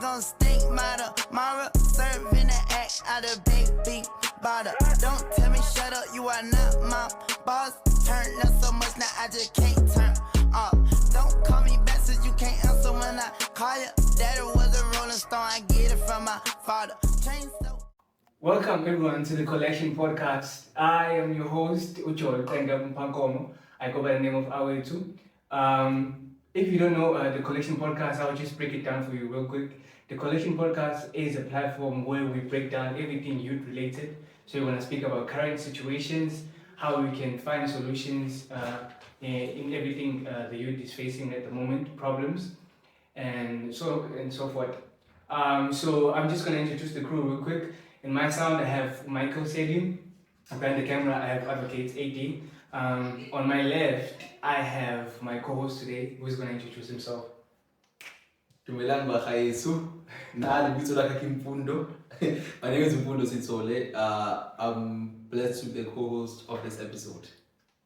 gon' stink my tomorrow. Serving the act out of baby bottle. Don't tell me shut up, you are not my boss. Turn up so much now I just can't turn off. Don't call me back since you can't answer when I call you. Daddy was a rolling stone, I get it from my father. Chain so. Welcome everyone to the Collection Podcast. I am your host, Uchol Kwenga Mpankomo. I go by the name of Awetu. If you don't know the Collection Podcast, I'll just break it down for you real quick. The Collection Podcast is a platform where we break down everything youth related. So we're going to speak about current situations, how we can find solutions in everything the youth is facing at the moment, problems, and so forth. So I'm just going to introduce the crew real quick. In my sound, I have Michael Selim. Behind the camera, I have Advocate AD. On my left, I have my co-host today, who's going to introduce himself. Dumelang bagayesu. Na lebitso la ka ke Mfundo. My name is Mfundo Sitsole. I'm blessed to be the co-host of this episode.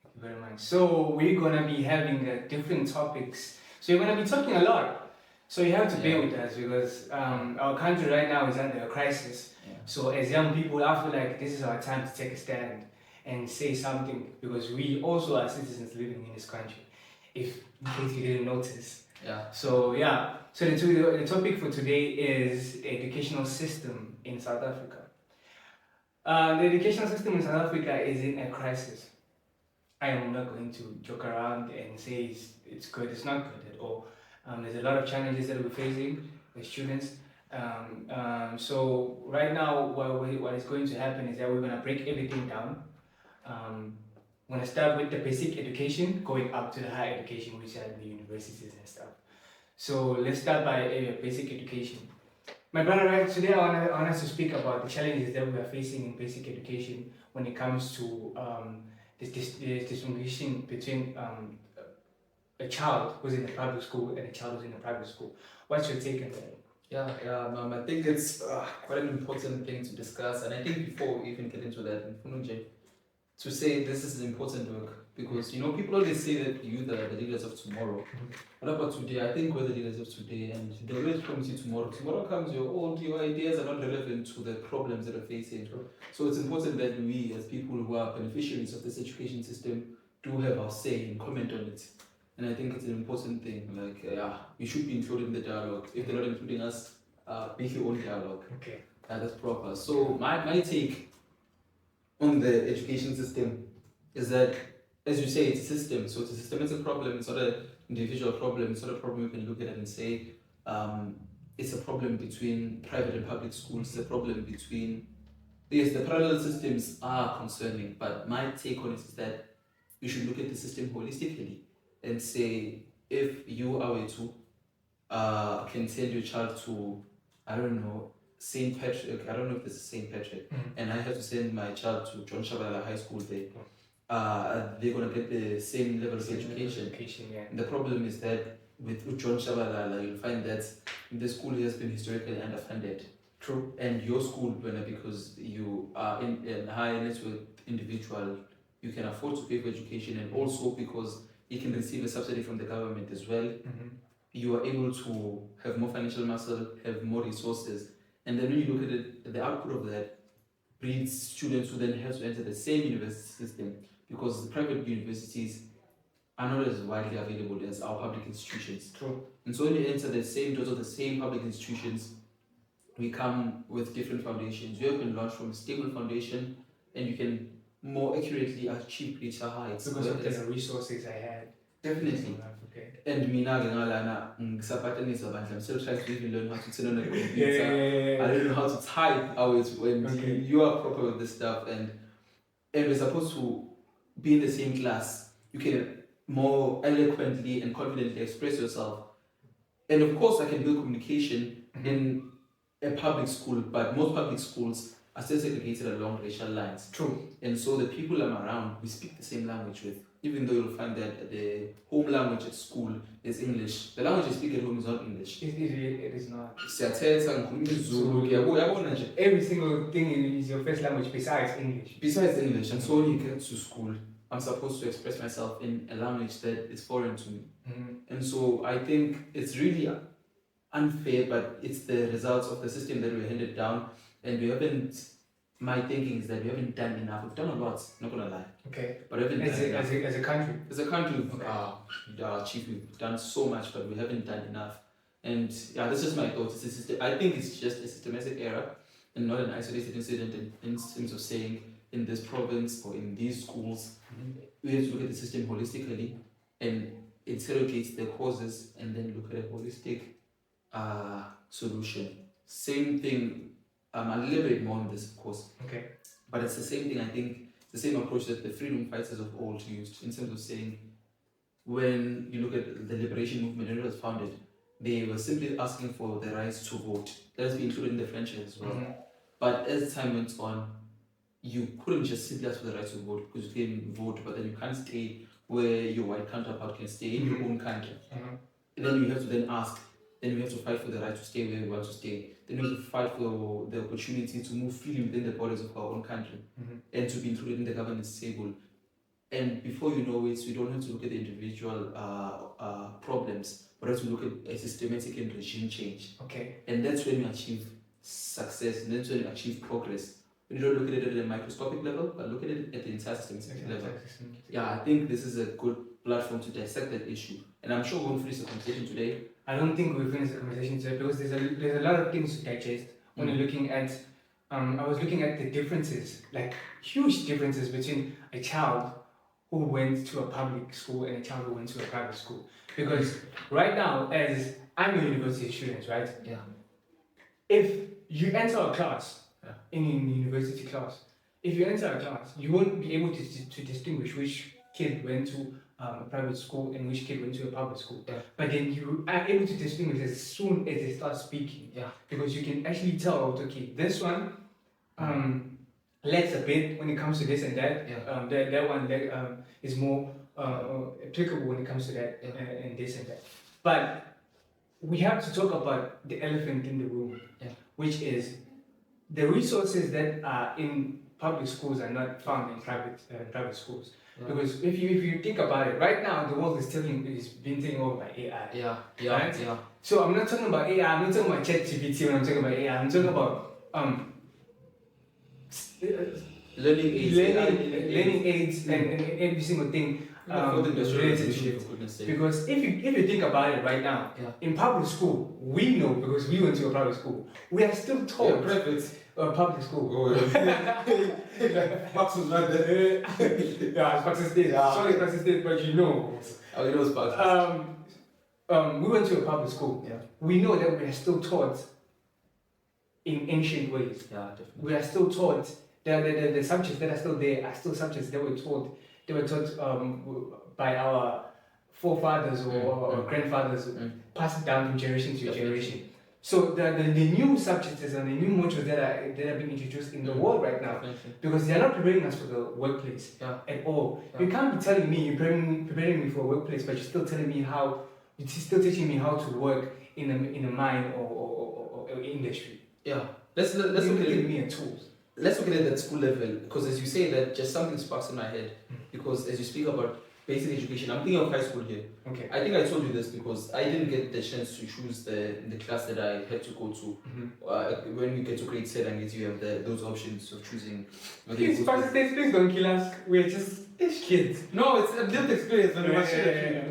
Thank you very much. So we're going to be having different topics. So you're going to be talking a lot. So you have to bear with us because our country right now is under a crisis. Yeah. So as young people, I feel like this is our time to take a stand and say something because we also are citizens living in this country, if in case you didn't notice. So the topic for today is the educational system in South Africa. The educational system in South Africa is in a crisis. I am not going to joke around and say it's good. It's not good at all. There's a lot of challenges that we're facing as students. So right now, what is going to happen is that we're going to break everything down. We're going to start with the basic education, going up to the higher education, which are the universities and stuff. So let's start by basic education. My brother, right, today I want us to speak about the challenges that we are facing in basic education when it comes to this distinction between a child who's in a public school and a child who's in a private school. What's your take on that? I think it's quite an important thing to discuss, and I think before we even get into that, to say this is an important work because people always say that youth are the leaders of tomorrow. What about today? I think we're the leaders of today, and they always promise you tomorrow. Tomorrow comes, you're old, your ideas are not relevant to the problems that are facing. So it's important that we, as people who are beneficiaries of this education system, do have our say and comment on it. And I think it's an important thing. You should be included in the dialogue. If they're not including us, make your own dialogue. Okay. That's proper. So my take on the education system is that, as you say, it's a system. So it's a systematic problem. It's not an individual problem. It's not a problem you can look at and say it's a problem between private and public schools. It's a problem between... Yes, the parallel systems are concerning, but my take on it is that you should look at the system holistically and say, if you are can send your child to, I don't know, St. Patrick, I don't know if this is St. Patrick, and I have to send my child to John Shabalala High School there, they're going to get the same level of education. And the problem is that with John Shabalala, you'll find that the school has been historically underfunded. True. And your school, because you are in a high net worth individual, you can afford to pay for education, and also because you can receive a subsidy from the government as well. You are able to have more financial muscle, have more resources. And then when you look at it, the output of that breeds students who then have to enter the same university system because the private universities are not as widely available as our public institutions. True. And so when you enter the same doors of the same public institutions, we come with different foundations. You have been launched from a stable foundation and you can more accurately achieve greater heights. Because of the resources I had. Definitely. Okay. And I'm still trying to even learn how to turn on a computer. I don't know how to type when you are proper with this stuff, and we're supposed to be in the same class. You can more eloquently and confidently express yourself. And of course I can build communication in a public school, but most public schools are still segregated along racial lines. True. And so the people I'm around, we speak the same language with. Even though you'll find that the home language at school is English, the language you speak at home is not English. It is not. Every single thing is your first language besides English. Besides English. And so when you get to school, I'm supposed to express myself in a language that is foreign to me. And so I think it's really unfair, but it's the results of the system that we handed down, and we haven't. My thinking is that we haven't done enough. We've done a lot, not gonna lie. Okay. But we haven't done enough. As a country. As a country, Okay. Chief, we've done so much, but we haven't done enough. And yeah, that's just my thoughts. I think it's just a systematic error and not an isolated incident in terms of saying in this province or in these schools, we have to look at the system holistically and interrogate the causes and then look at a holistic solution. Same thing, I'll elaborate more on this, of course. Okay. But it's the same thing, I think, the same approach that the freedom fighters of old used in terms of saying, when you look at the liberation movement, when it was founded, they were simply asking for the right to vote. That has been included in the franchise as well. But as time went on, you couldn't just simply ask for the right to vote because you can vote, but then you can't stay where your white counterpart can stay in your own country. And then you have to then ask, then we have to fight for the right to stay where we want to stay. Then we have to fight for the opportunity to move freely within the borders of our own country and to be included in the governance table. And before you know it, we don't have to look at the individual problems, but have to look at a systematic and regime change. Okay. And that's when we achieve success, and that's when we achieve progress. We don't look at it at a microscopic level, but look at it at the entire systematic level. Yeah, I think this is a good platform to dissect that issue. And I'm sure we won't finish the conversation today. I don't think we'll finish the conversation today because there's a lot of things to digest when you're looking at. I was looking at the differences, like huge differences between a child who went to a public school and a child who went to a private school. Because right now, as I'm a university student, right? Yeah. If you enter a class, in a university class, if you enter a class, you won't be able to distinguish which kid went to a private school and which kid went to a public school. Yeah. But then you are able to distinguish as soon as they start speaking. Yeah. Because you can actually tell, okay, this one lacks a bit when it comes to this and that. Yeah. That one is more applicable when it comes to that and this and that. But we have to talk about the elephant in the room, which is the resources that are in public schools are not found in private schools. Yeah. Because if you think about it, right now the world is being taken over by AI. Right? So I'm not talking about AI. I'm not talking about ChatGPT when I'm talking about AI. I'm talking about learning aids and every single thing related to it. Because if you think about it right now, in public school, we know because we went to a private school, we are still taught public school. Max was not there. Yeah, Sparks State. Sorry, Sparks State, but you know. Oh, you know Sparks. We went to a public school. Yeah. We know that we are still taught in ancient ways. Yeah, definitely. We are still taught the subjects that are still there are still subjects that were taught. They were taught by our forefathers or grandfathers, passed down from generation to generation. So the new subjects and the new modules that are being introduced in the world right now, because they are not preparing us for the workplace at all. You can't be telling me you're preparing me for a workplace, but you're still teaching me how to work in a mine or industry. Yeah, let's look at me a tools. Let's look at it at school level, because as you say that, just something sparks in my head. Because as you speak about basic education, I'm thinking of high school here. Okay. I think I told you this because I didn't get the chance to choose the class that I had to go to. When we get to grade 7, I guess you have those options of choosing. Please don't kill us. We're just kids. No, it's a lived experience.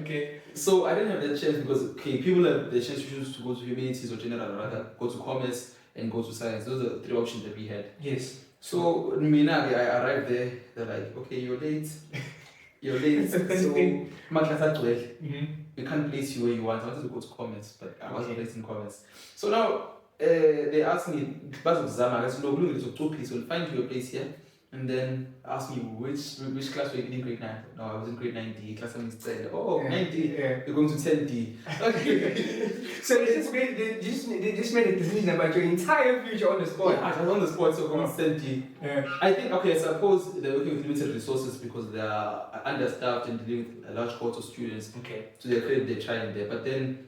Okay. So I didn't have that chance because people have the chance to choose to go to humanities or general, rather go to commerce and go to science. Those are the 3 options that we had. Yes. So I arrived there. They're like, okay, you're late. So my class had 12. We can't place you where you want. I wanted to go to commerce, but I wasn't placed in commerce. So now they asked me, I said, no, we'll find you a place here. And then asked me which class were you in grade 9. No, I was in grade 9D. Class 7 said, 9D. You're going to 10D. Okay. So they just made a decision about your entire future on the spot. Yeah, I was on the spot, so going to 10D. I think, I suppose they're working with limited resources because they are understaffed and dealing with a large cohort of students. Okay. To their credit, they're trying there. But then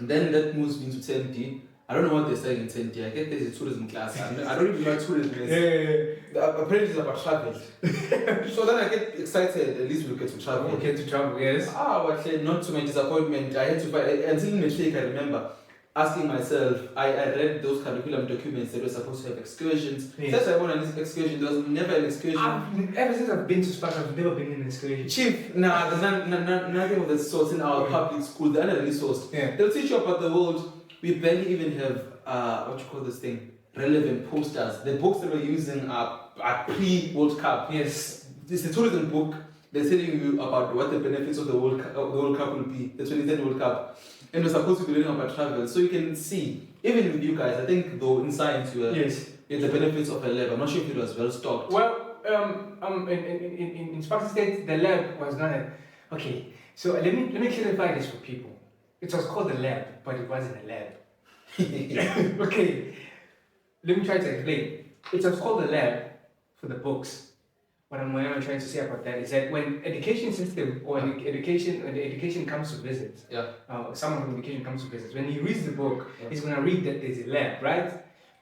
that moves me into 10D. I don't know what they're studying in 10D. I get there's a tourism class. I don't even know what tourism is. Apparently it's about travel. So then I get excited, at least we'll get to travel. Okay, to travel, yes. Not to my disappointment, I had to find, until matric I remember, asking myself, I read those curriculum documents that were supposed to have excursions. Yes. Since I went on this excursion, there was never an excursion. Ever since I've been to Spark, I've never been in an excursion. Chief, nah, there's nothing of the sort in our public school. They're not resourced. Yeah. They'll teach you about the world. We barely even have, what you call this thing, relevant posters. The books that we're using are pre-World Cup. Yes. It's a tourism book. They're telling you about what the benefits of the World Cup will be, the 2010 World Cup. And we're supposed to be learning about travel. So you can see, even with you guys, I think though in science you had the benefits of a lab. I'm not sure if it was well stocked. Well, in Sparta State, the lab was not a... Okay, so let me clarify this for people. It was called a lab, but it wasn't a lab. Okay, let me try to explain. It was called a lab for the books. What I'm trying to say about that is that when education system or when the education comes to visit, someone from education comes to visit, when he reads the book, he's gonna read that there's a lab, right?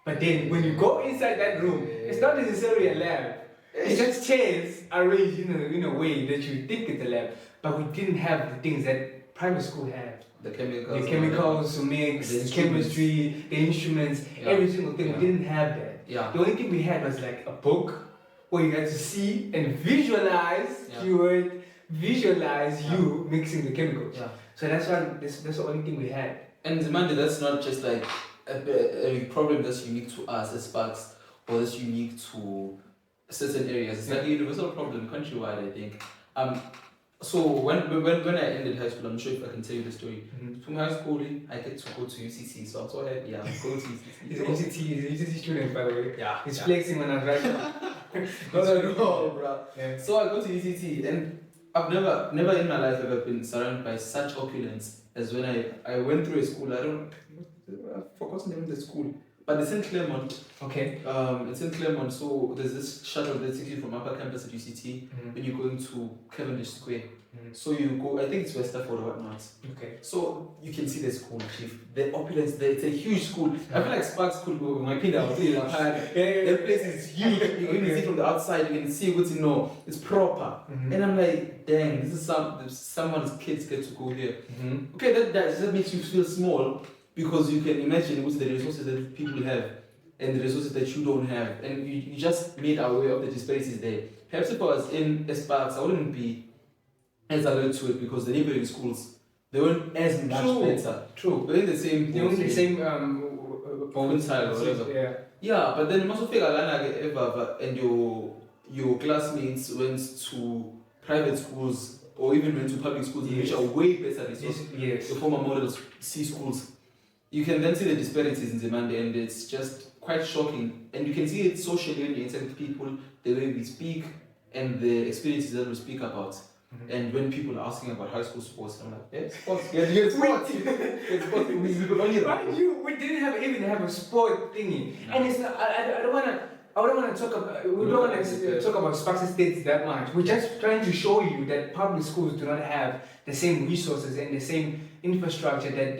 But then when you go inside that room, it's not necessarily a lab. It's just chairs arranged in a way that you think it's a lab. But we didn't have the things that private school had. The chemicals. The chemicals to mix, the chemistry, the instruments, every single thing. We didn't have that. Yeah. The only thing we had was like a book where you had to see and visualize keyword, visualize you mixing the chemicals. Yeah. So that's the only thing we had. And Zimande, that's not just like a problem that's unique to us as Sparks or that's unique to certain areas. It's like a universal problem countrywide, I think. So when I ended high school, I'm sure if I can tell you the story. From high school, I get to go to UCT, so I'm so happy. Yeah, I'm going to UCT. He's a UCT student, by the way. Yeah. He's flexing when I'm driving. Not at all, bro. Yeah. So I go to UCT, and I've never in my life ever been surrounded by such opulence as when I went through a school. I've forgotten the name of the school, but it's in Claremont. Okay. It's in Claremont, so there's this shuttle that takes you from upper campus at UCT when you're going to Cavendish Square. So you go, I think it's Westerford or whatnot. Okay. So you can see the school, Chief. The opulence there, it's a huge school. I feel like Sparks could go, my pinda, I'll tell you that. The place is huge. You can see from the outside, you can see what you know. It's proper. And I'm like, dang, this is someone's kids get to go here. Okay, that just makes you feel small because you can imagine what's the resources that people have and the resources that you don't have. And you just made our way of the disparities there. Perhaps if I was in Sparks, I wouldn't be as alert to it because the neighboring schools, they weren't as much better. True. They're in the same bone style or whatever. Yeah, but then you must figure and your classmates went to private schools or even went to public schools which are way better resources. Yes. The former models C schools. You can then see the disparities in demand and it's just quite shocking. And you can see it socially when you interact with people, the way we speak and the experiences that we speak about. And when people are asking about high school sports, I'm like, yeah, sports. Yeah, sports. We didn't even have a sport thingy. And it's not, I don't want to talk about, we don't want to talk about Sparks States that much. We're just trying to show you that public schools do not have the same resources and the same infrastructure that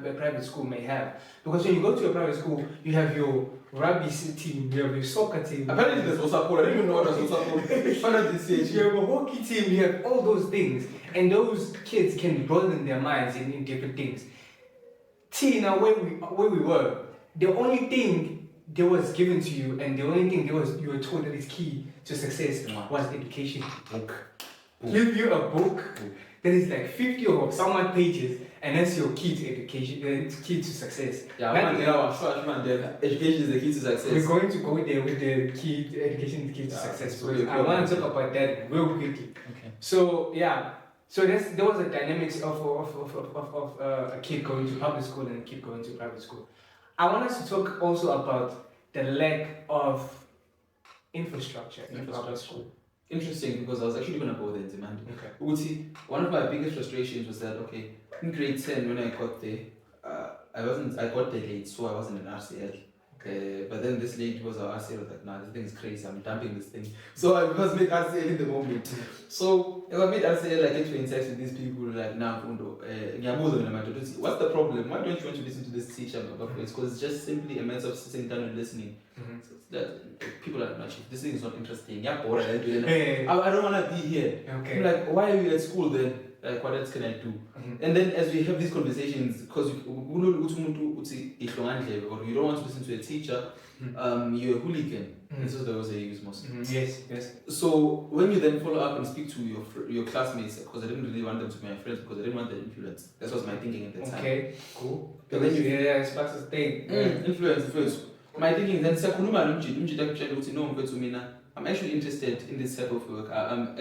a private school may have. Because when you go to a private school, you have your rugby team, you have your soccer team. Apparently there's Osapol, I didn't even know what was Osapol. You have a hockey team, you have all those things. And those kids can broaden their minds in different things. Now where we were, the only thing that was given to you and the only thing you were told that is key to success was education. Book. Give you a book that is like 50 or someone pages and that's your key to education, key to success. Yeah, education is the key to success. We're going to go there with the key to education is the key to success. I want to talk about that real quickly. Okay. So there was a dynamics of a kid going to public school and a kid going to private school. I want us to talk also about the lack of infrastructure in public school. Interesting, because I was actually going to go there in demand. Okay. One of my biggest frustrations was that, in grade 10 when I got there, I got there late, so I wasn't an RCL. But then this lady was our RCL, was like, nah, this thing is crazy, I'm dumping this thing. So I was made RCL in the moment. So if I made RCL, I get to interact with these people like, nah, what's the problem? Why don't you want to listen to this teacher? Because it's just simply a matter of sitting down and listening. So that people are not, this thing is not interesting. I don't want to be here. I'm like, why are you at school then? Like, what else can I do? And then as we have these conversations, because or you don't want to listen to a teacher, you're a hooligan. This is the words I use most. Yes, yes. So when you then follow up and speak to your classmates, because I didn't really want them to be my friends, because I didn't want the influence. That was my thinking at the time. Okay, cool. But then you it's part of the thing. influence. My thinking then no, I'm actually interested in this type of work. I'm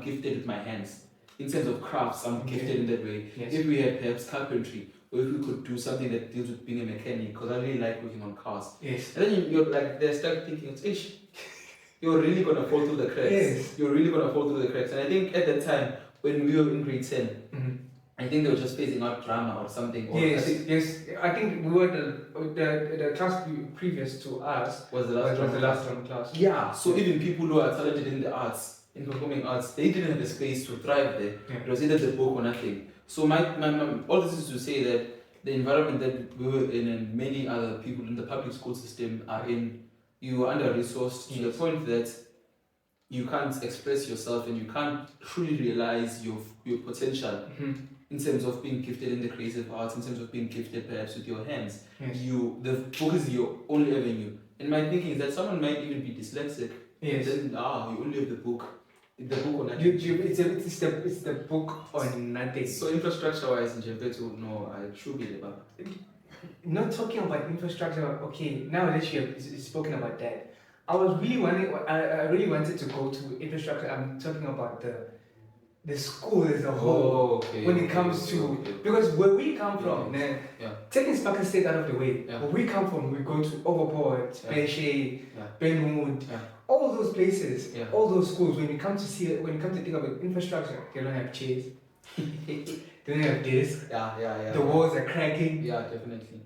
gifted with my hands. In terms of crafts, I'm gifted in that way. Yes. If we had perhaps carpentry, or if we could do something that deals with being a mechanic, because I really like working on cars. Yes. And then you're like, they start thinking, you're really gonna fall through the cracks. Yes. You're really gonna fall through the cracks. And I think at that time, when we were in grade 10, I think they were just phasing out drama or something. Or yes, I think we were the class previous to us was the last drama class. Yeah, so even people who are talented in the arts, in performing arts, they didn't have the space to thrive there. Yeah. It was either the book or nothing. So my all this is to say that the environment that we were in and many other people in the public school system are in, you are under-resourced to the point that you can't express yourself and you can't truly realize your potential in terms of being gifted in the creative arts, in terms of being gifted perhaps with your hands. Yes. The book is your only avenue. And my thinking is that someone might even be dyslexic. Yes. And then you only have the book. The book on nothing. It's the book on nothing. So infrastructure-wise in Jepetu, no, I should be the Not talking about infrastructure. Okay, now that you have spoken about that, I really wanted to go to infrastructure. I'm talking about the school as a whole. When it comes to because where we come from, taking Sparkle State out of the way, where we come from, we go to Overport, Beshe, Benwood, all those places, all those schools. When you come to think about infrastructure, they don't have chairs, they don't have desks. The walls are cracking. Yeah, definitely.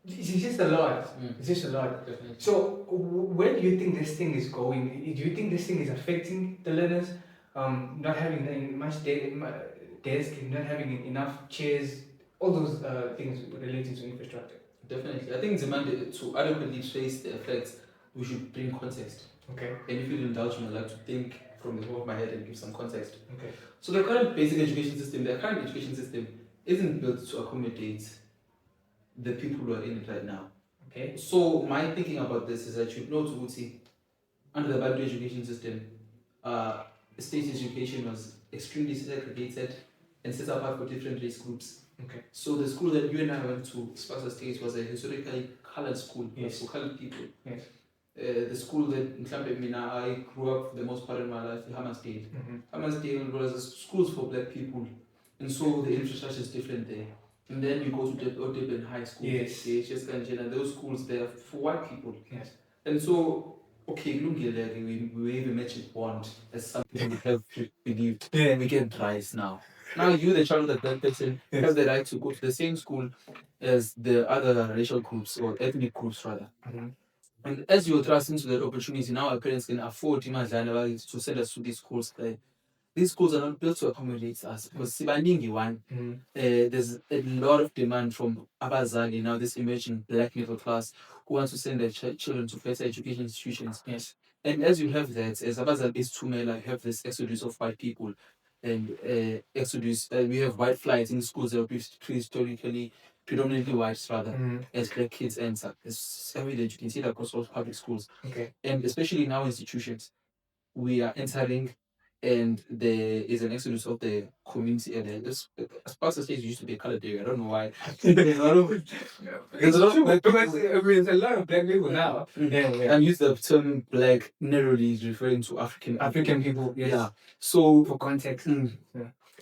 It's just a lot. It's just a lot. Definitely. So, where do you think this thing is going? Do you think this thing is affecting the learners? Not having much desk, not having enough chairs, all those things related to infrastructure. Definitely. I think demand to adequately trace the effects, we should bring context. Okay. And if you'll indulge me, I'd like to think from the top of my head and give some context. Okay. So the current education system isn't built to accommodate the people who are in it right now. Okay. So my thinking about this is that you know Tuti, under the Bantu education system, state education was extremely segregated and set apart for different race groups. Okay. So the school that you and I went to, Sparta State, was a historically colored school for colored people. Yes. The school that I grew up for the most part of my life, Hammersdale. Hammersdale was schools for black people, and so the infrastructure is different there. And then you go to Durban High School, and those schools there for white people. Yes. And so, okay, we have a magic wand as something we have believed. We get rise now. Now you, the child of that person, have the right to go to the same school as the other racial groups or ethnic groups rather. And as you thrust into that opportunity, now our parents can afford to send us to these schools. These schools are not built to accommodate us because there's a lot of demand from Abazali, now this emerging black middle class, who wants to send their children to better education institutions. Yes. And as you have that, as Abazali is Tumela, you have this exodus of white people. And we have white flights in schools that are predominantly white rather, as black kids enter. It's evident, you can see that across all public schools. Okay. And especially in our institutions, we are entering and there is an exodus of the community area. As Pastor State used to be a colored area. I don't know why. There's a lot of black people now. I'm used the term black narrowly referring to African people. Yes. Yeah. So for context.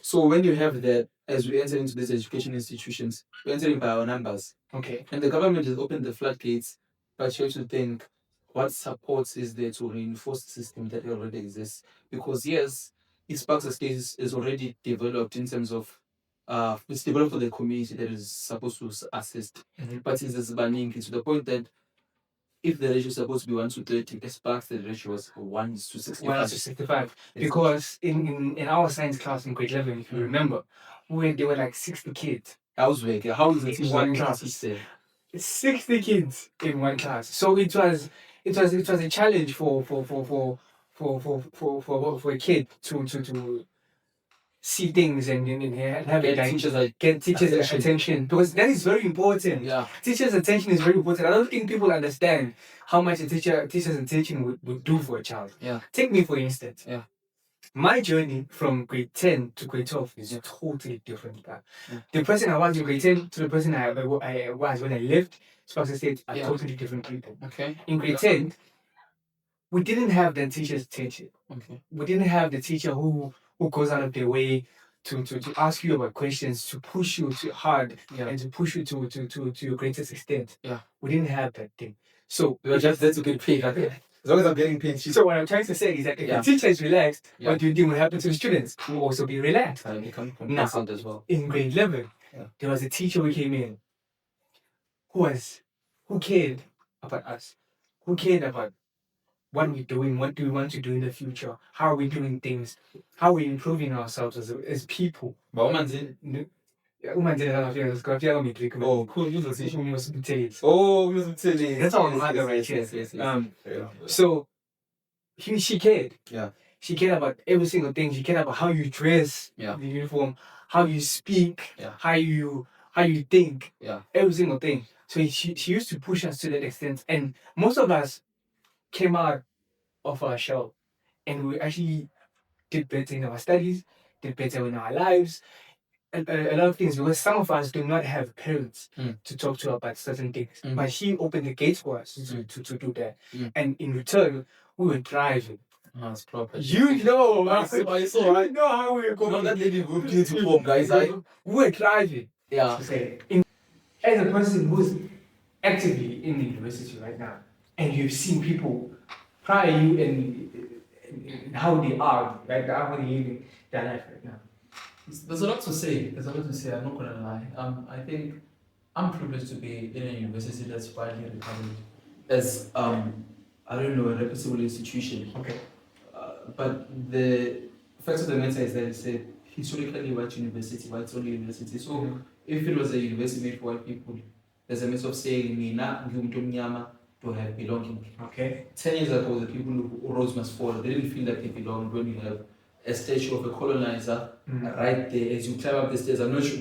So when you have that, as we enter into these education institutions, we're entering by our numbers. Okay. And the government has opened the floodgates, but you have to think, what support is there to reinforce the system that already exists? Because yes, Sparks State is already developed in terms of it's developed for the community that is supposed to assist. But it's banning to the point that if the ratio is supposed to be 1:30, Sparks the ratio was 1:65. 1:65. Because in our science class in grade 11, if you remember, there were like 60 kids. How is it one class? 60 kids in one class. So it was a challenge for a kid to see things and have Get a teachers' get teachers' attention. attention, because that is very important. Yeah. Teachers' attention is very important. I don't think people understand how much a teacher's attention would do for a child. Yeah. Take me for instance. Yeah. My journey from grade 10 to grade 12 is totally different. The person I was in grade 10 to the person I was when I left Sparks State are totally different people. Okay. In grade 10, we didn't have the teacher's attention. Okay. We didn't have the teacher who goes out of their way to ask you about questions, to push you too hard, and to push you to your greatest extent. Yeah. We didn't have that thing. So we were just there to get paid. Okay. As long as I'm getting paid. So what I'm trying to say is that if the teacher is relaxed, what do you think will happen to the students? Who will also be relaxed. And become now, complacent as well. In grade 11, there was a teacher who came in who cared about us, who cared about what we're doing, what do we want to do in the future, how are we doing things, how are we improving ourselves as people. But woman's Oh, cool. You will see. Oh, that's all I'm right here. So she cared. Yeah. She cared about every single thing. She cared about how you dress, the uniform, how you speak, how you think, every single thing. So she used to push us to that extent, and most of us came out of our shell, and we actually did better in our studies, did better in our lives, and a lot of things, because some of us do not have parents to talk to about certain things. But she opened the gates for us to do that. And in return, we were thriving. That's proper. You know, I saw, right? You know how we were going. No, that lady will be to form, guys. We were thriving. Yeah. As a person who's actively in the university right now, and you've seen people prior you and how they are, right? How they're living their life right now. There's a lot to say. I'm not gonna lie. I think I'm privileged to be in a university that's widely regarded as I don't know, a reputable institution. Okay. But the fact of the matter is that it's a historically white university, white only university. So if it was a university made for white people, there's a method of saying Mina Gumtumnyama to have belonging. Okay. 10 years ago, the people who rose must fall, they didn't feel like they belonged when you have a statue of a colonizer right there as you climb up the stairs. I'm not sure,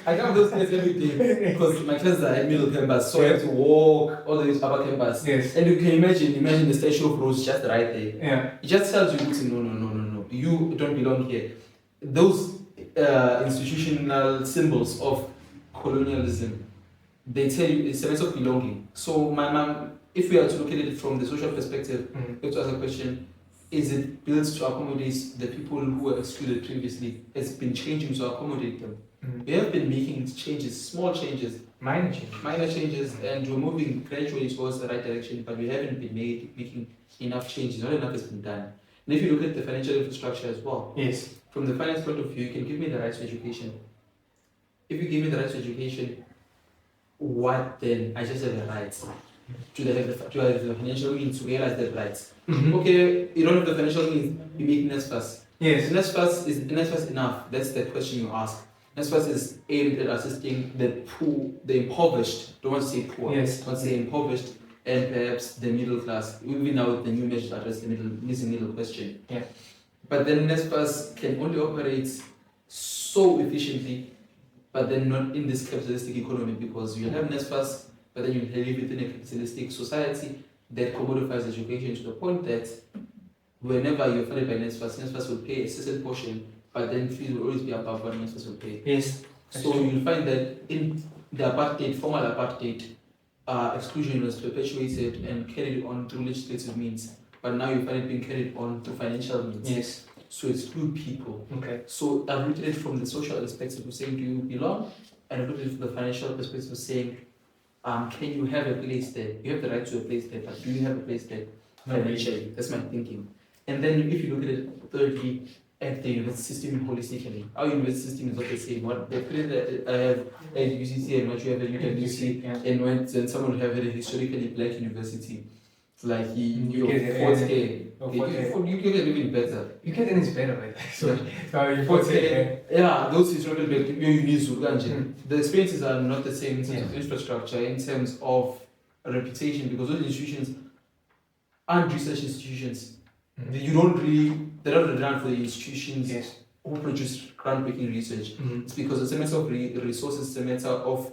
I climb those stairs every day because my classes are in middle campus, so I have to walk all the way to upper campus. Yes. And you can imagine the statue of Rose just right there. Yeah. It just tells you, no, you don't belong here. Those institutional symbols of colonialism, they tell you it's a matter of belonging. So my mom, if we are to look at it from the social perspective, we have to ask a question. Is it built to accommodate the people who were excluded previously? It's been changing to accommodate them. We have been making changes, small changes, minor changes, and we're moving gradually towards the right direction, but we haven't been making enough changes. Not enough has been done. And if you look at the financial infrastructure as well, yes, from the finance point of view, you can give me the right to education. If you give me the right to education, what then? I just have the rights. To have the financial means to realize that rights. Okay, you don't have the financial means, you make NSFAS. Yes. Is NSFAS enough? That's the question you ask. NSFAS is aimed at assisting the poor, the impoverished, don't want to say poor, yes, want to say impoverished, and perhaps the middle class. Even now with the new measures address the missing middle question. Yeah. But then NSFAS can only operate so efficiently, but then not in this capitalistic economy, because you have NSFAS, but then you live within a capitalistic society that commodifies education to the point that whenever you're funded by NSFAS will pay a certain portion, but then fees will always be above what NSFAS will pay. Yes. So you'll find that in the apartheid, formal apartheid, exclusion was perpetuated and carried on through legislative means, but now you find it being carried on through financial means. Yes. So exclude people. Okay. So I've looked at it from the social perspective of saying, do you belong? And I've looked at it from the financial perspective of saying, can you have a place there? You have the right to a place there, but do you have a place there financially? That's my thinking. And then if you look at it thirdly, at the university system holistically, our university system is not the same. What the that I have at UCC and what you have at UWC, and when someone have a historically black university, it's like you fourth year. You get it even better. You get it better, right? So you fourth year. Yeah, those historical black you need to the experiences are not the same in terms of infrastructure, in terms of reputation, because those institutions aren't research institutions. You don't really, they're not renowned for the institutions who produce groundbreaking research. It's because it's a matter of resources, it's a matter of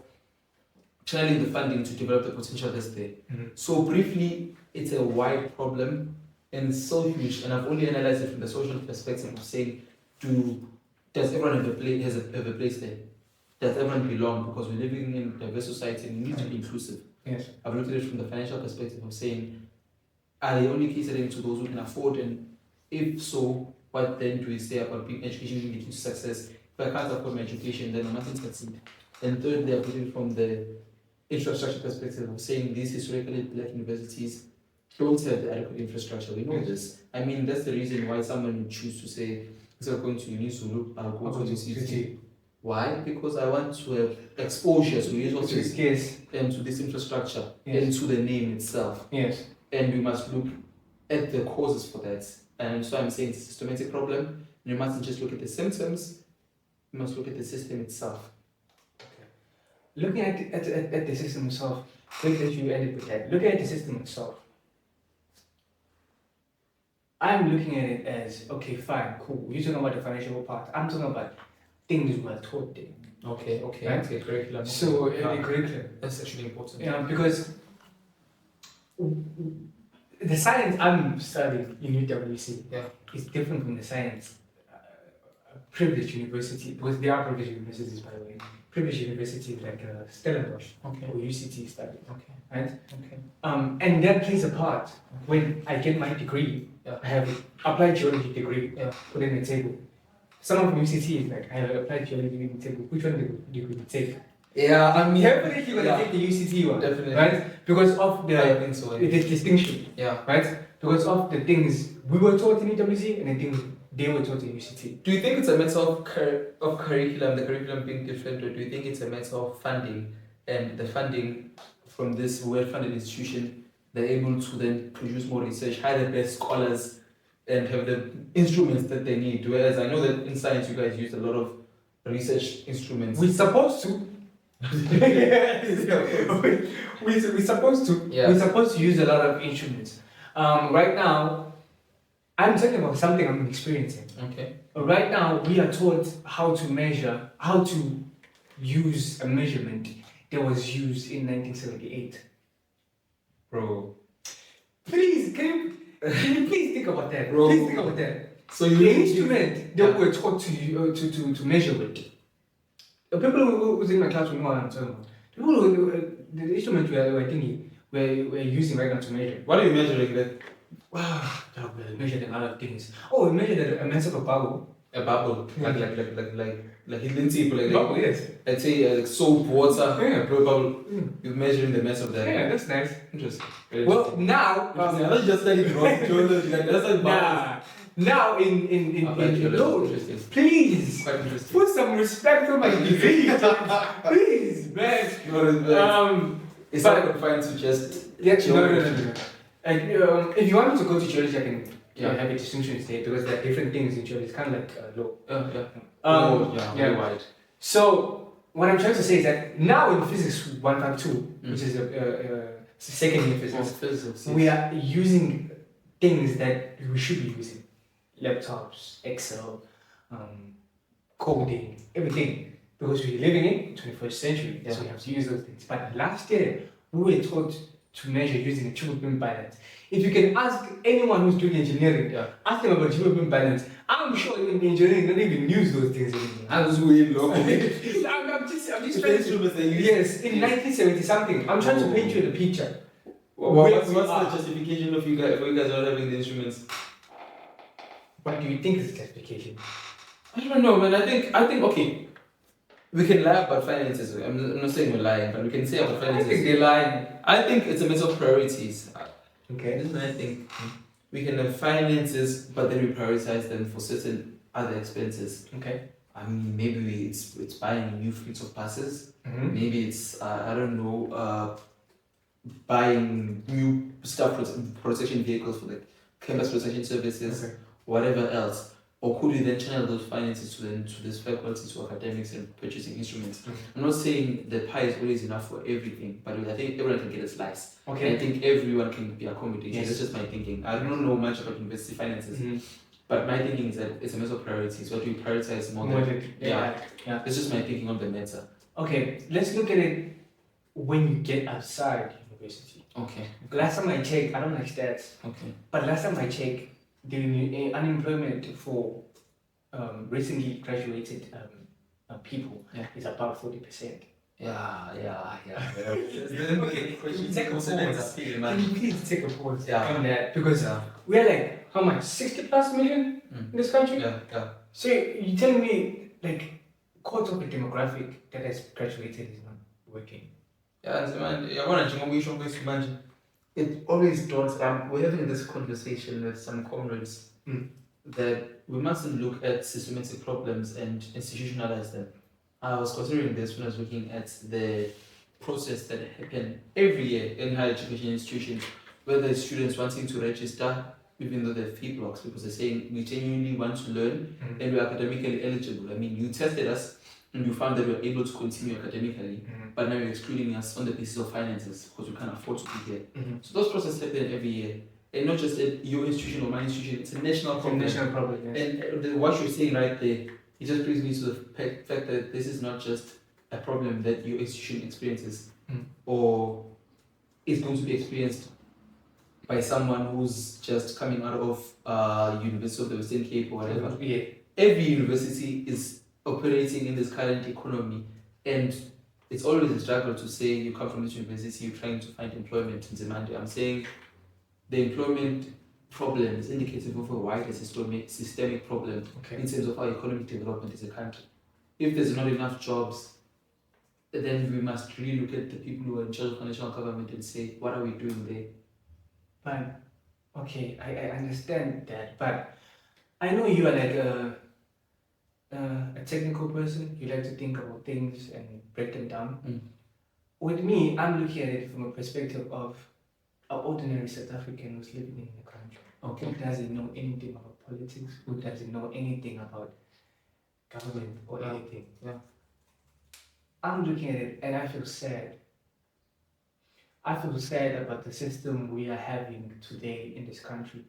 channeling the funding to develop the potential that's there. So briefly, it's a wide problem and so huge, and I've only analyzed it from the social perspective of saying, does everyone have a place there? Does everyone belong? Because we're living in a diverse society and we need to be inclusive. Yes. I've looked at it from the financial perspective of saying, are they only catering to those who can afford? And if so, what then do we say about being education leading to success? If I can't afford my education, then I'm not going to succeed. And thirdly, I've looked at it from the infrastructure perspective of saying these historically black universities don't have the adequate infrastructure. We know this. I mean, that's the reason why someone would choose to say, instead of going to uni Zulu, I'll go to UCT. Why? Because I want to have exposure to resources and to this infrastructure and to the name itself. Yes. And we must look at the causes for that. And so I'm saying it's a systematic problem. You mustn't just look at the symptoms, you must look at the system itself. Looking at the system itself, think that you ended with that. Looking at the system itself, I'm looking at it as, okay, fine, cool. You're talking about the financial part. I'm talking about things we are taught there. Okay, Right? okay, curriculum. So, the curriculum. That's actually important. Yeah, because the science I'm studying in UWC is different from the science privileged university, because there are privileged universities, by the way. Privileged universities like Stellenbosch or UCT study. Okay. Right? Okay. And that plays a part. When I get my degree, I have applied geology degree put in the table. Someone from UCT is like, I have applied geology degree in the table. Which one do you take? Yeah, I mean, definitely gonna take the UCT one. Definitely. Right? Because of the distinction. Yeah. Right? Because of the things we were taught in UWC and the things they were taught in UCT. Do you think it's a matter of curriculum, the curriculum being different, or do you think it's a matter of funding, and the funding from this well-funded institution, they're able to then produce more research, hire the best scholars, and have the instruments that they need? Whereas I know that in science you guys use a lot of research instruments. We're supposed to. We're supposed to. Yeah. We're supposed to use a lot of instruments. Right now, I'm talking about something I'm experiencing. Okay. Right now, we are taught how to measure, how to use a measurement that was used in 1978. Bro. Please, can you please think about that? Bro. Please think about that. So The instrument that we're taught to measure with. The people who was in my class know what I'm talking about. The instrument we're using right now to measure. What are you measuring then? Wow, we measured a lot of things. Oh, we measured a mass of a bubble. A bubble, like hidden tip, Bubble, yes. I'd say like soap, water, Yeah. bubble. You're measuring the mass of that. Yeah, that's nice. Interesting. Well, now, I don't just study geology, like that's like bubbles. now in no, Interesting. please Quite interesting. put some respect on my disease, please, man. It's not confined to just No. Like, if you want me to go to geology, I can have a distinction state because there are different things in geology. It's kind of like law. Very wide. So what I'm trying to say is that now in physics 152, which is a second year physics, we are using things that we should be using: laptops, Excel, coding, everything, because we're living in the 21st century. So we have to use those things. But last year we were taught to measure using a triple beam balance. If you can ask anyone who's doing engineering, ask them about triple beam balance. I'm sure in engineering they don't even use those things anymore. As we know. I'm just trying to. Yes, in 1970 something. I'm trying to paint you the picture. What's the justification of you guys not having the instruments? What do you think is the justification? I don't know, man. I think okay. We can lie about finances. I'm not saying we're lying, but we can say about finances. I think they're lying. I think it's a matter of priorities. Okay. This is what I think. We can have finances, but then we prioritize them for certain other expenses. Okay. I mean, maybe it's buying new fleets of buses. Mm-hmm. Maybe it's I don't know, buying new protection vehicles for the campus protection services, whatever else. Or could we then channel those finances to this faculty, to academics and purchasing instruments? I'm not saying the pie is always enough for everything, but I think everyone can get a slice. Okay. And I think everyone can be accommodated. Yes. That's just my thinking. I don't know much about university finances. But my thinking is that it's a matter of priorities. What do you prioritize more More than? than- Yeah. yeah. It's just my thinking on the matter. Okay, let's look at it when you get outside university. Okay. Last time I checked, I don't like stats, Okay. but last time I checked, the unemployment for recently graduated people is about 40%. Yeah. Okay, take a pause. Can you please take a pause Yeah. on that? Because we're like, how much? 60 plus million in this country? Yeah. So you're telling me, like, quarter of the demographic that has graduated is not working? Yeah, so man, I want to imagine. It always dawns. We're having this conversation with some comrades that we mustn't look at systematic problems and institutionalize them. I was considering this when I was looking at the process that happen every year in higher education institutions, where there's students wanting to register, even though they're fee blocks, because they're saying we genuinely want to learn and we're academically eligible. I mean, you tested us and you found that we're able to continue academically, but now you're excluding us on the basis of finances because we can't afford to be here. So those processes happen every year. And not just at your institution or my institution, it's a national problem. It's a national problem, yes. And what you're saying right there, it just brings me to the fact that this is not just a problem that your institution experiences or is going to be experienced by someone who's just coming out of University of the Western Cape or whatever. Yeah. Every university is operating in this current economy, and it's always a struggle to say you come from this university, you're trying to find employment in Zimbabwe. I'm saying the employment problem is indicative of a wider systemic problem in terms of our economic development as a country. If there's not enough jobs, then we must really look at the people who are in charge of national government and say, what are we doing there? But, okay, I understand that, but I know you are like a technical person. You like to think about things and break them down. With me, I'm looking at it from a perspective of an ordinary South African who's living in the country. Who doesn't know anything about politics, who doesn't know anything about government or anything. I'm looking at it and I feel sad. I feel sad about the system we are having today in this country.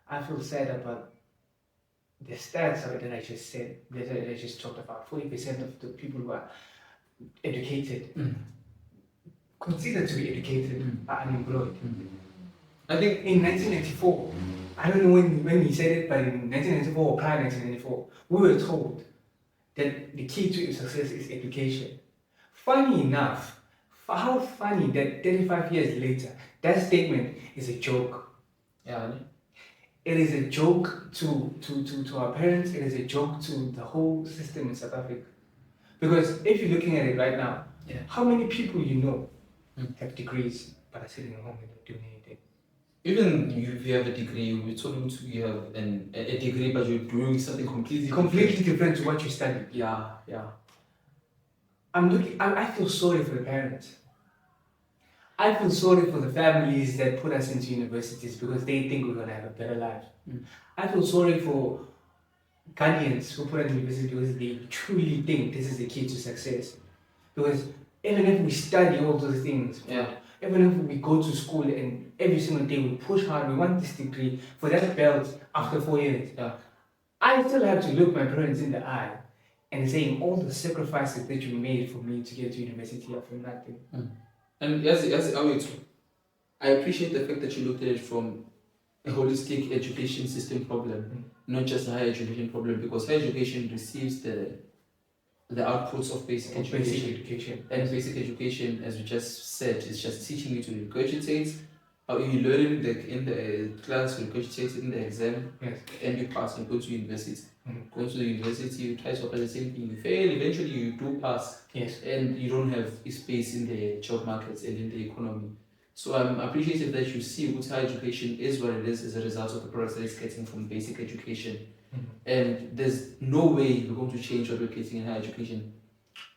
I feel sad about the stats that I just said, that I just talked about. 40% of the people who are educated, considered to be educated, are unemployed. I think in 1994, I don't know when he said it, but in 1994 or prior 1994, we were told that the key to success is education. Funny enough, how funny that 35 years later, that statement is a joke. Yeah. It is a joke to our parents, it is a joke to the whole system in South Africa. Because if you're looking at it right now, how many people you know have degrees but are sitting at home and not doing anything? Even if you have a degree, we're talking to you have a degree, but you're doing something completely different to what you studied. Yeah. I feel sorry for the parents. I feel sorry for the families that put us into universities because they think we're gonna have a better life. I feel sorry for guardians who put us in university because they truly think this is the key to success. Because even if we study all those things, even if we go to school and every single day we push hard, we want this degree for that belt after 4 years. I still have to look my parents in the eye and saying all the sacrifices that you made for me to get to university are for nothing. And I appreciate the fact that you looked at it from a holistic education system problem, not just a higher education problem, because higher education receives the outputs of basic education. And basic education, as we just said, is just teaching you to regurgitate. How you learn in the class, you regurgitate in the exam, and you pass and go to university. Go to the university, you try to apply the same thing, you fail, eventually you do pass. And you don't have a space in the job markets and in the economy. So I'm appreciative that you see what higher education is what it is as a result of the progress that it's getting from basic education. And there's no way we're going to change what we're getting in higher education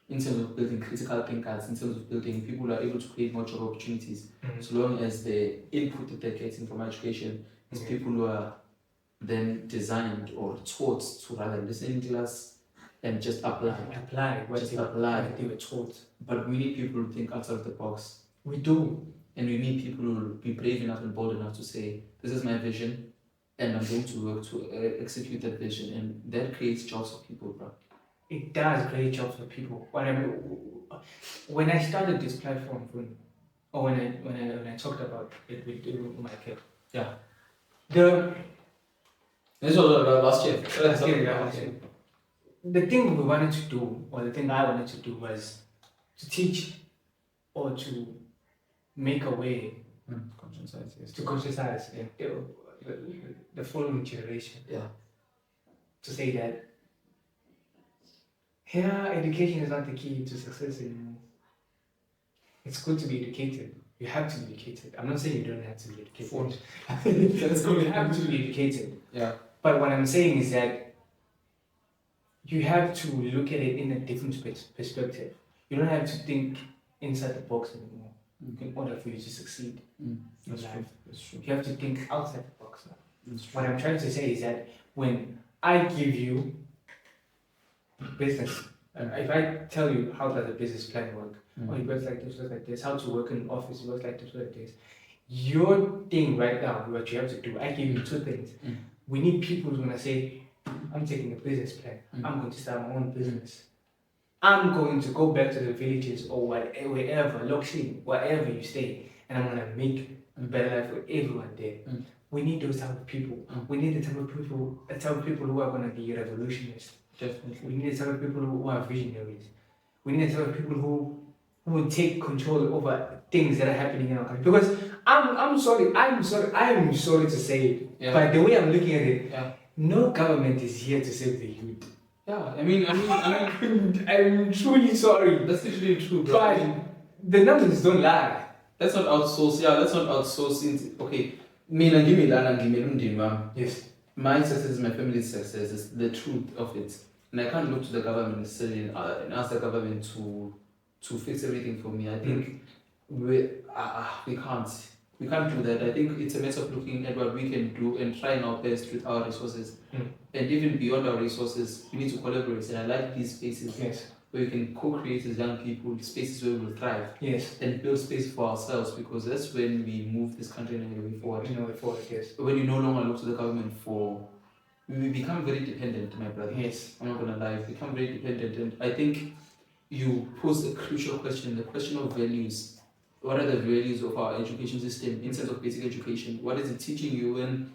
in terms of building critical thinkers, in terms of building people who are able to create more job opportunities, so long as the input that they're getting from education is people who are then designed or taught to rather listen in class and just apply what they were taught. But we need people who think outside of the box. We do. And we need people who will be brave enough and bold enough to say, this is my vision, and I'm going to work to execute that vision, and that creates jobs for people, bro. It does create jobs for people. When I started this platform, or when I talked about it with my kid, Yeah. the This was last year. last year. The thing we wanted to do, or the thing I wanted to do, was to teach or to make a way to conscientize the following generation. Yeah. To say that education is not the key to success anymore. It's good to be educated. You have to be educated. I'm not saying you don't have to be educated. You have to be educated. Yeah. But what I'm saying is that you have to look at it in a different perspective. You don't have to think inside the box anymore in order for you to succeed in life. That's true. You have to think outside the box now. What I'm trying to say is that when I give you business, if I tell you how does a business plan work, or it works like this, how to work in an office, it works like this, your thing right now, what you have to do, I give you two things. We need people who's gonna say, I'm taking a business plan, I'm going to start my own business. I'm going to go back to the villages or wherever, Lokshin, wherever you stay, and I'm gonna make a better life for everyone there. We need those type of people. We need the type of people who are gonna be revolutionists. Definitely. We need the type of people who are visionaries. We need the type of people who will take control over things that are happening in our country. Because I'm sorry to say it, but the way I'm looking at it, no government is here to save the youth. Yeah, I mean, I'm truly sorry. That's literally true, bro. But the numbers don't lie. Let's not outsource. Yeah, let's not outsource it. Okay, Yes. my success is my family's success. Is the truth of it, and I can't look to the government necessarily and ask the government to fix everything for me. I think we can't do that. I think it's a matter of looking at what we can do and trying our best with our resources. And even beyond our resources, we need to collaborate. And I like these spaces where we can co-create as young people, spaces where we will thrive. And build space for ourselves, because that's when we move this country in a way forward. When you no longer look to the government we become very dependent, my brother. I'm not gonna lie, we become very dependent. And I think you pose a crucial question, the question of values. What are the values of our education system in terms of basic education? What is it teaching you when,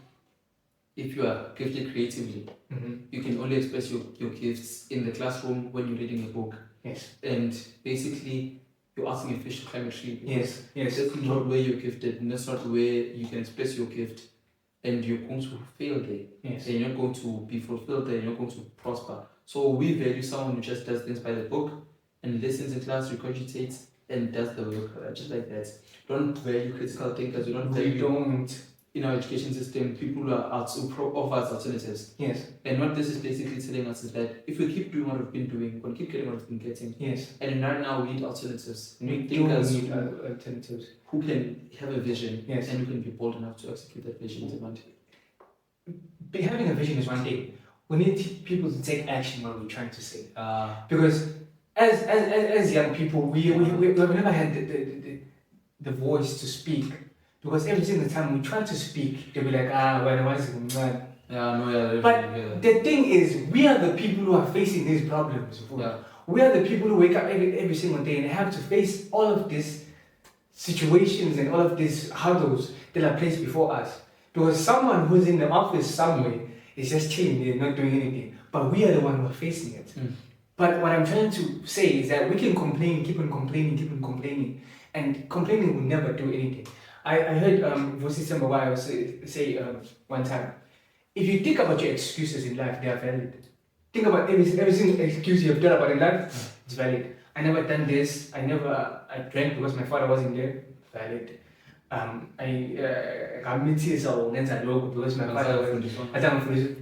if you are gifted creatively, you can only express your gifts in the classroom when you're reading a book? And basically, you're asking a fish to climb a tree. That's not where you're gifted, and that's not where you can express your gift. And you're going to fail there. And you're not going to be fulfilled there, and you're going to prosper. So we value someone who just does things by the book and listens in class, regurgitates, and does the work just like that. Don't value critical thinkers. We don't in our education system people who are offers alternatives. And what this is basically telling us is that if we keep doing what we've been doing, we're going to keep getting what we've been getting. And right now we need alternatives. We need thinkers who can have a vision and who can be bold enough to execute that vision. Having a vision is one thing. We need people to take action what we're trying to say. Because as young people, we've never had the voice to speak. Because every single time we try to speak, they'll be like, But the thing is, we are the people who are facing these problems. We are the people who wake up every single day and have to face all of these situations and all of these hurdles that are placed before us. Because someone who's in the office somewhere is just chilling there, not doing anything. But we are the one who are facing it. But what I'm trying to say is that we can complain, keep on complaining, and complaining will never do anything. I heard Vusi Sembawai say one time, if you think about your excuses in life, they are valid. Think about every single excuse you have done about in life, it's valid. I never done this, I drank because my father wasn't there, valid. I got meetings because my father wasn't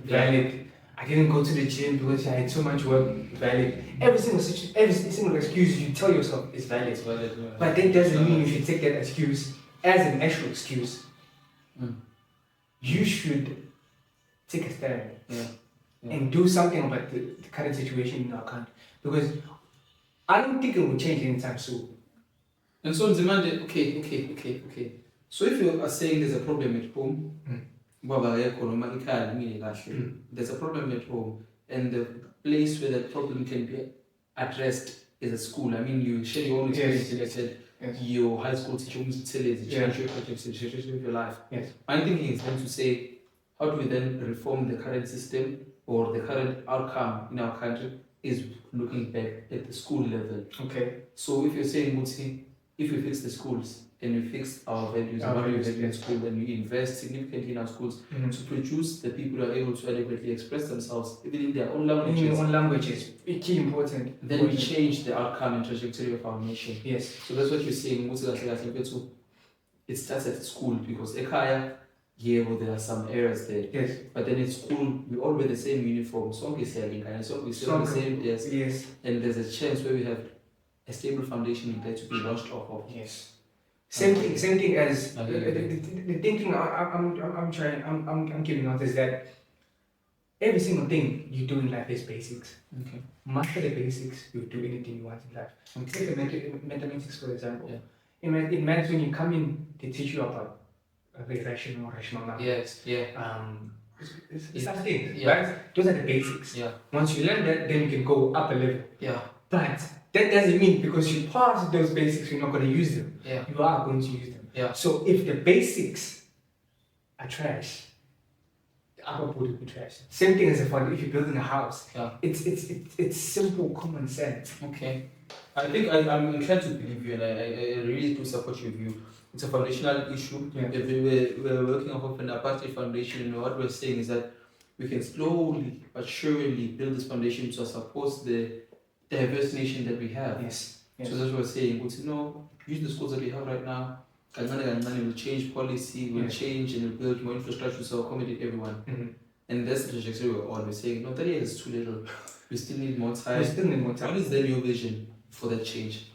valid. I didn't go to the gym because I had so much work, valid. Every single excuse you tell yourself is valid. But that doesn't mean you should take that excuse as an actual excuse. You should take a stand and do something about the current situation in our country. Because I don't think it will change anytime soon. And so, okay. So if you are saying there's a problem at home, there's a problem at home, and the place where that problem can be addressed is a school. I mean, you share your own experience. Like I said, your high school teacher wants to tell you the change your projects, the change of your life. Yes. My thinking is then to say, how do we then reform the current system or the current outcome in our country is looking back at the school level. Okay. So if you're saying, Mutsi, if we fix the schools and we fix our values, our values in school, and we invest significantly in our schools to produce the people who are able to adequately express themselves, even in their own languages. In their own languages, it's key important. Then we change the outcome and trajectory of our nation. Yes. So that's what you're saying, Mutsi, it starts at school because Ekaya, yeah, well, there are some errors there. Yes. But then at school, we all wear the same uniform. Some is having kind of we still the same desk. Yes. And there's a chance where we have a stable foundation in there to be launched off of. Yes. Same thing as the thinking I'm giving out is that every single thing you do in life is basics. Okay. Master the basics, you do anything you want in life. Okay. Take the mathematics for example. Yeah. In maths, when you come in, they teach you about rational number. Yes. Yeah. Some things, Yeah. right? Those are the basics. Yeah. Once you learn that, then you can go up a level. Yeah. But that doesn't mean because you pass those basics, you're not going to use them. Yeah. You are going to use them. Yeah. So if the basics are trash, the upper body will be trash. Same thing as if you're building a house. Yeah. It's simple common sense. Okay. I think I'm inclined to believe you, and I really do support your view. It's a foundational issue. Yeah. We're working off of an apartheid foundation, and what we're saying is that we can slowly but surely build this foundation to support the diverse nation that we have. Yes. So that's what we're saying. Use the schools that we have right now. We'll change policy, we'll change, and we'll build more infrastructure to accommodate everyone. Mm-hmm. And that's the trajectory we're on. We're saying, no, 30 years is too little. We still need more time. What is then your vision for that change?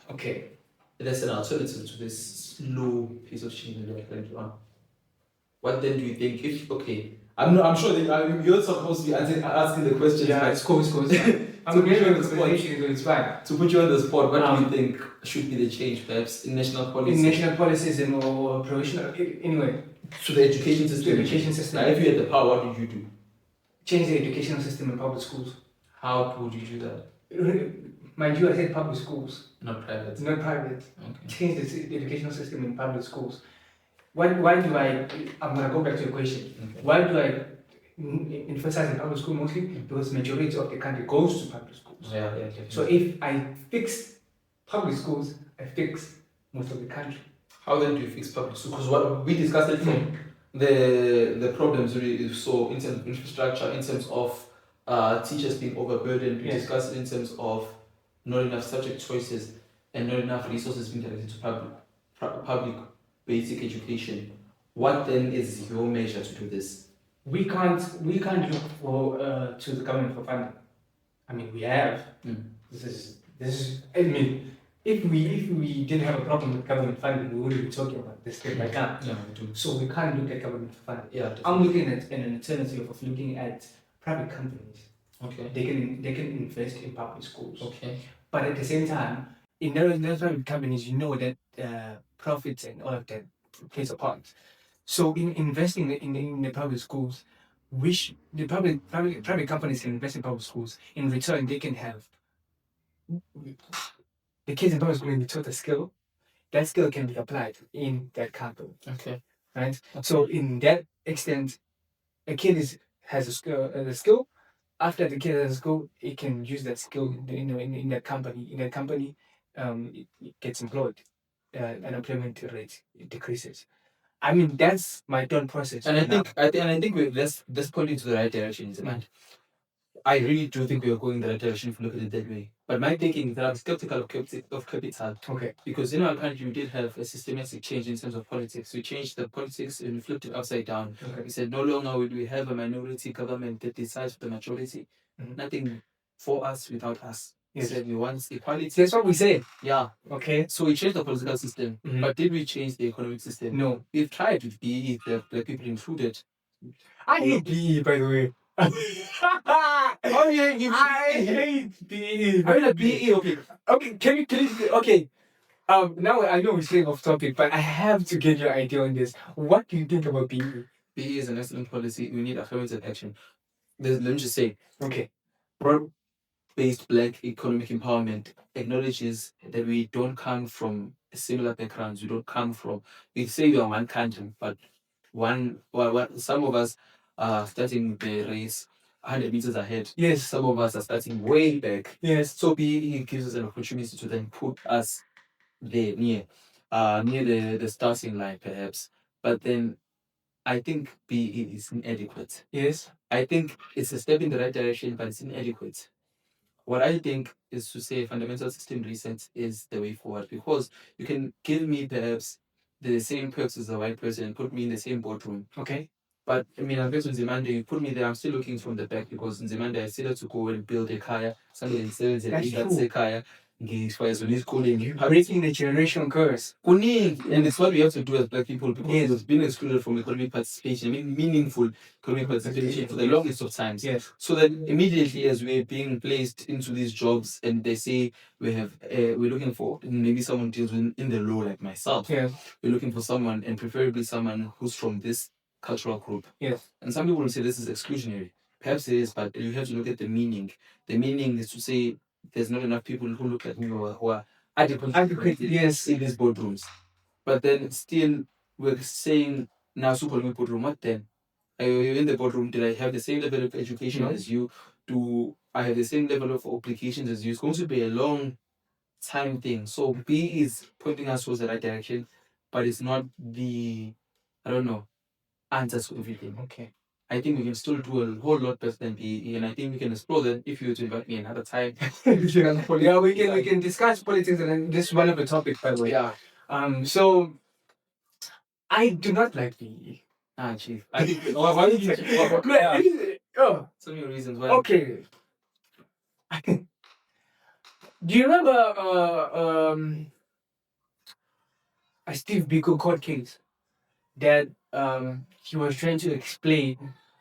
Okay. That's an alternative to this slow piece of change that we're currently on. What then do you think? I'm sure that you're supposed to be asking the questions. Yeah, it's cool. I'm agreeing with the conversation, it's fine. To put you on the spot, what do you think should be the change, perhaps, in national policy? In national policies and or provisional, anyway. To the education system. Now, if you had the power, what would you do? Change the educational system in public schools. How would you do that? Mind you, I said public schools. Not private. Not private. Okay. Change the educational system in public schools. Why do I'm going to go back to your question. Okay. Why do I emphasize in public school mostly? Because majority of the country goes to public schools. Yeah, definitely. So if I fix public schools, I fix most of the country. How then do you fix public schools? Because what we discussed it from the problems we saw in terms of infrastructure, in terms of teachers being overburdened. We discussed it in terms of not enough subject choices and not enough resources being directed to public basic education. What then is your measure to do this? We can't look for to the government for funding. I mean, we have. This is. I mean, if we didn't have a problem with government funding, we wouldn't be talking about this thing right now. Yeah, we do. So we can't look at government funding. Yeah, definitely. I'm looking at an alternative of looking at private companies. Okay. They can invest in public schools. Okay. But at the same time, in those private companies, you know that profits and all of that plays a part. So in investing in the public schools, which the private companies can invest in public schools. In return, they can have the kids in public school can be taught a skill. That skill can be applied in that company. Okay. Right. Okay. So in that extent, a kid has a skill. After the kid has a skill, it can use that skill in that company. In that company, it gets employed. Unemployment rate decreases. I mean, that's my thought process. And I think that's pointing to the right direction, isn't it? I really do think we are going in the right direction if you look at it that way. But my thinking is that I'm skeptical of capital. Okay. Because in our country, we did have a systematic change in terms of politics. We changed the politics and we flipped it upside down. Okay. We said no longer will we have a minority government that decides for the majority. Mm-hmm. Nothing for us without us. Yes. We said we want equality. That's what we say. Yeah. Okay. So we changed the political system. Mm-hmm. But did we change the economic system? No. We've tried with B-BBEE, the black people included. I hate B-BBEE, by the way. I hate B-BBEE. I mean, like B-BBEE, okay. Can you okay? Now I know we're staying off topic, but I have to get your idea on this. What do you think about B-BBEE? BE is an excellent policy. We need affirmative action. Let me just say, Okay. broad-based Black economic empowerment acknowledges that we don't come from similar backgrounds. We don't come from. We say we are one country, but some of us are starting the race 100 meters ahead. Yes. Some of us are starting way back. Yes. So BE gives us an opportunity to then put us there near the starting line perhaps. But then I think BE is inadequate. Yes. I think it's a step in the right direction, but it's inadequate. What I think is to say fundamental system reset is the way forward, because you can give me perhaps the same perks as a white person and put me in the same boardroom. Okay. But I mean, I guess in Nzimande, you put me there, I'm still looking from the back, because in Nzimande, I still have to go and build a kaya. Somebody says that that's a kaya. Breaking the generation curse. And it's what we have to do as Black people, because we've been excluded from economic participation, I mean meaningful economic participation for the longest of times. Yes. So that immediately as we're being placed into these jobs and they say we're looking for maybe someone deals in the law like myself. Yes. We're looking for someone, and preferably someone who's from this cultural group. Yes. And some people will say this is exclusionary. Perhaps it is, but you have to look at the meaning. The meaning is to say there's not enough people who look like me who are adequate yes. in these boardrooms. But then still we're saying now super boardroom, what then? Are you in the boardroom? Did I have the same level of education as you? Do I have the same level of obligations as you? It's going to be a long time thing. So B is pointing us towards the right direction, but it's not the answer to everything. Okay. I think we can still do a whole lot better than BE, and I think we can explore that if you were to invite me another time. Yeah, we can discuss politics, and this is one of the topics, by the way. Yeah. So I do not like BE. Chief. I think. Why did you? Oh, Tell me your reasons why. okay. Do you remember a Steve Biko court case that he was trying to explain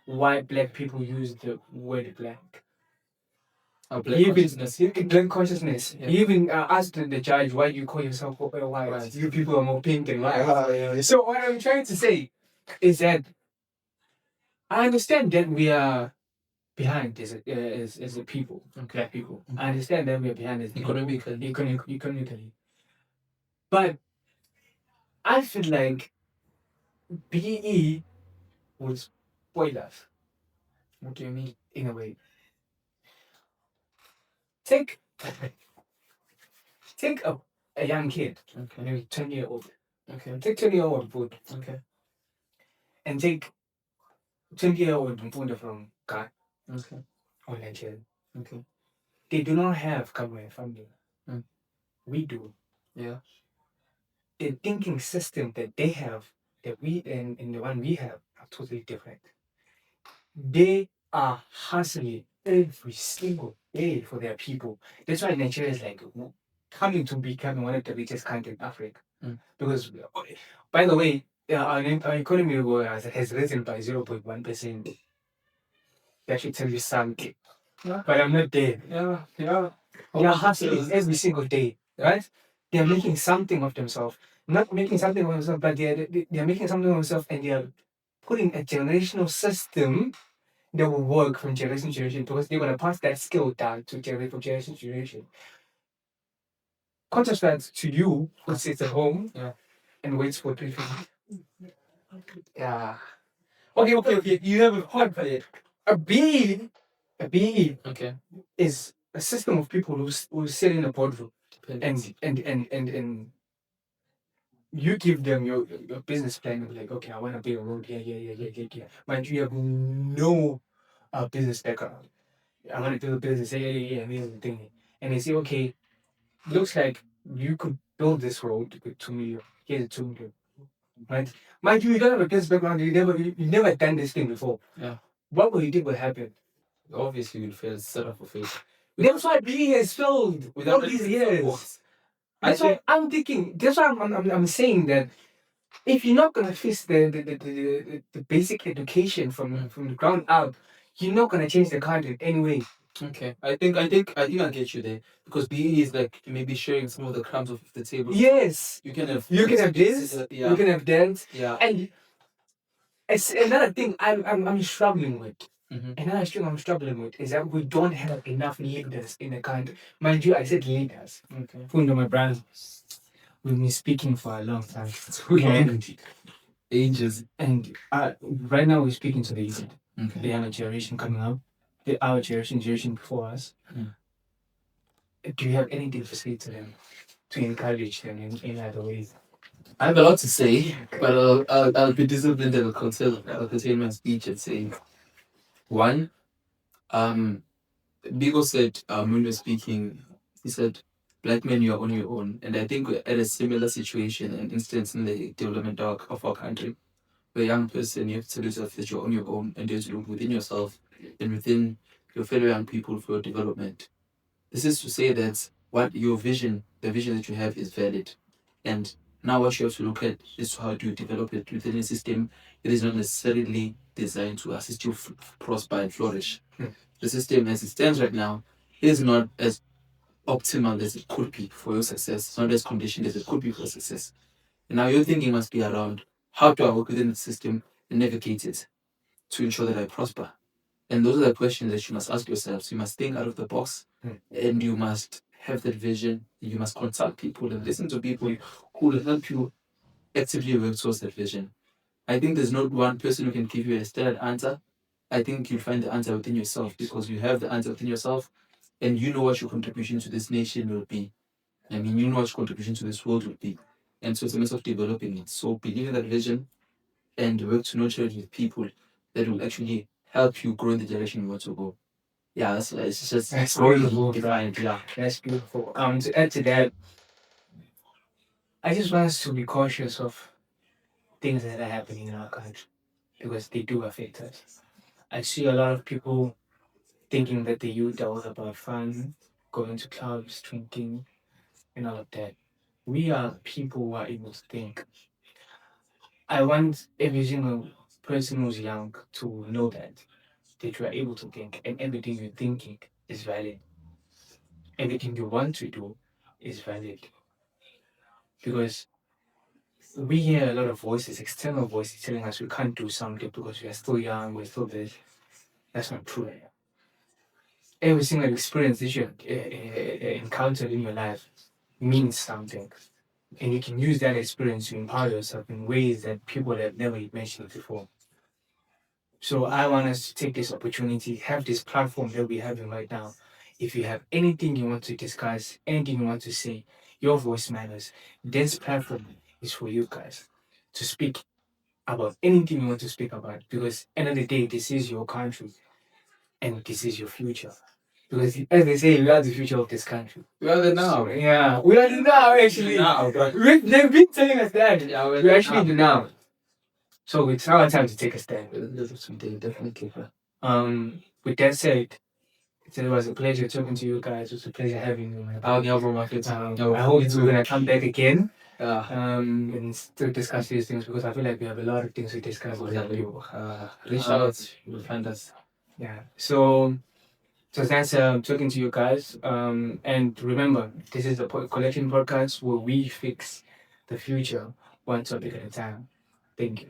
why Black people use the word black? Black consciousness. Black consciousness. Yeah. He even asked the judge, why do you call yourself white? Right. You people are more pink than white. So what I'm trying to say is that I understand that we are behind as a people, Black people. Mm-hmm. I understand that we are behind as economically. But I feel like BE will spoil us. What do you mean? In a way. Take a young kid, Okay. maybe 10-year-old. Okay. Take 10-year-old food. Okay. And take 20-year-old food from Ghana Okay. or Nigeria. Okay. They do not have government funding. Mm. We do. Yeah. The thinking system that they have, that we and the one we have, are totally different. They are hustling every single day for their people. That's why Nigeria is like coming to becoming one of the richest countries in Africa. Mm. Because, by the way, our economy has risen by 0.1%. That should tell you something. Yeah. But I'm not there. Yeah. Yeah. They are hustling every single day, right? They are making something of themselves. Not making something of themselves, but they are making something of themselves, and they are putting a generational system that will work from generation to generation, because they're going to pass that skill down to from generation to generation. Contrast that to you who sits at home and waits for 350. Yeah. Okay. You have a point for it. A BE Okay. is a system of people who sit in a boardroom and you give them your business plan. You're like, okay, I want to build a road here. Mind you have no business background. I want to build a business. Here's the thing. And they say, okay, looks like you could build this road with 2 million. Here's 2 million. Right? Mind you don't have a business background. You never done this thing before. Yeah. What will you think will happen? Obviously, you'll fail. Set up for failure. That's why BE has failed with all these years. That's why I'm thinking. That's why I'm saying that if you're not gonna fix the basic education from the ground up, you're not gonna change the country anyway. Okay. I think I get you there, because BE is like maybe sharing some of the crumbs of the table. Yes. You can have this. Yeah. You can have that. Yeah. It's another thing I'm struggling with. Mm-hmm. Another thing I'm struggling with is that we don't have enough leaders in the country. Mind you, I said leaders. Okay. Fundo, my brother, we've been speaking for a long time. Ages. And right now we're speaking to the youth, the Okay. younger generation coming up, our generation before us. Mm. Do you have anything to say to them, to encourage them in other ways? I have a lot to say, but I'll be disciplined and I'll contain my speech and say, one, Bigo said, when we were speaking, he said, black men, you are on your own. And I think we're at a similar situation and instance in the development of our country. Where a young person, you have to tell yourself that you're on your own and you have to look within yourself and within your fellow young people for your development. This is to say that what your vision, the vision that you have is valid. And now what you have to look at is how do you develop it within a system that is not necessarily designed to assist you prosper and flourish. The system as it stands right now is not as optimal as it could be for your success. It's not as conditioned as it could be for success. And now your thinking must be around how do I work within the system and navigate it to ensure that I prosper. And those are the questions that you must ask yourselves. You must think out of the box and you must have that vision. You must consult people and listen to people who will help you actively work towards that vision. I think there's not one person who can give you a standard answer. I think you'll find the answer within yourself because you have the answer within yourself and you know what your contribution to this nation will be. I mean, you know what your contribution to this world will be. And so it's a matter of developing it. So believe in that vision and work to nurture it with people that will actually help you grow in the direction you want to go. Yeah, it's just That's very beautiful. defined. Yeah. That's beautiful. To add to that, I just want us to be cautious of things that are happening in our country because they do affect us. I see a lot of people thinking that the youth are all about fun, going to clubs, drinking, and all of that. We are people who are able to think. I want every single person who's young to know that you are able to think and everything you're thinking is valid. Everything you want to do is valid. Because we hear a lot of voices, external voices telling us we can't do something because we are still young, we're still this. That's not true. Every single experience that you encountered in your life means something. And you can use that experience to empower yourself in ways that people have never imagined before. So I want us to take this opportunity, have this platform that we're having right now. If you have anything you want to discuss, anything you want to say, your voice matters. This platform is for you guys to speak about anything you want to speak about. Because end of the day, this is your country and this is your future. Because as they say, we are the future of this country. We are the now. Yeah, we are the now actually. Now, but They've been telling us that. yeah, We're actually the now. So it's our time to take a stand. Definitely. With that said, it was a pleasure talking to you guys. It was a pleasure having you. I hope we're gonna come back again. And still discuss these things because I feel like we have a lot of things to discuss with you. Reach out, you'll find us. Yeah. So that's talking to you guys. And remember, this is the collection podcast where we fix the future one topic at a time. Thank you.